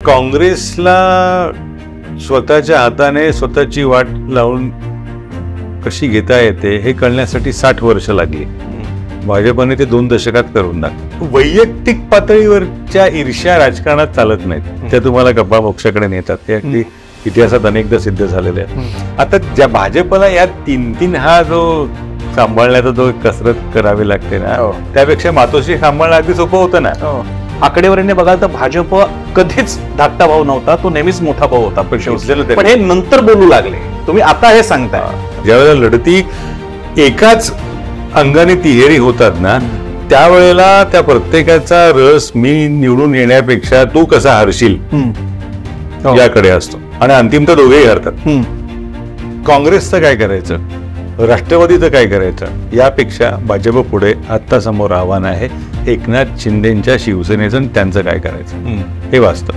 काँग्रेसला स्वतःच्या हाताने स्वतःची वाट लावून कशी घेता येते हे कळण्यासाठी 60 वर्ष लागली. भाजपने ते 2 दशकात करून टाकलं. वैयक्तिक पातळीवरच्या ईर्ष्या राजकारणात चालत नाहीत. त्या तुम्हाला गप्पा मोक्षाकडे नेतात. ते अगदी इतिहासात अनेकदा सिद्ध झालेले आहे. आता ज्या भाजपला या 3 हा जो सांभाळण्याचा जो कसरत करावी लागते ना, त्यापेक्षा मातोश्री सांभाळणं अगदी सोपं होतं ना. आकडेवारीने बघाल तर भाजप कधीच धाकटा भाऊ नव्हता, तो नेहमीच मोठा भाऊ होता. पण हे नंतर बोलू लागले, तुम्ही आता हे सांगताय. ज्यावेळेला लढती एकाच अंगाने तिहेरी होतात ना, त्यावेळेला त्या प्रत्येकाचा रस मी निवडून येण्यापेक्षा तू कसा हरशील याकडे असतो आणि अंतिमतः दोघेही हरतात. काँग्रेसचं काय करायचं, राष्ट्रवादीचं काय करायचं यापेक्षा भाजप पुढे आत्ता समोर आव्हान आहे एकनाथ शिंदेच्या शिवसेनेचं त्यांचं काय करायचं हे वास्तव.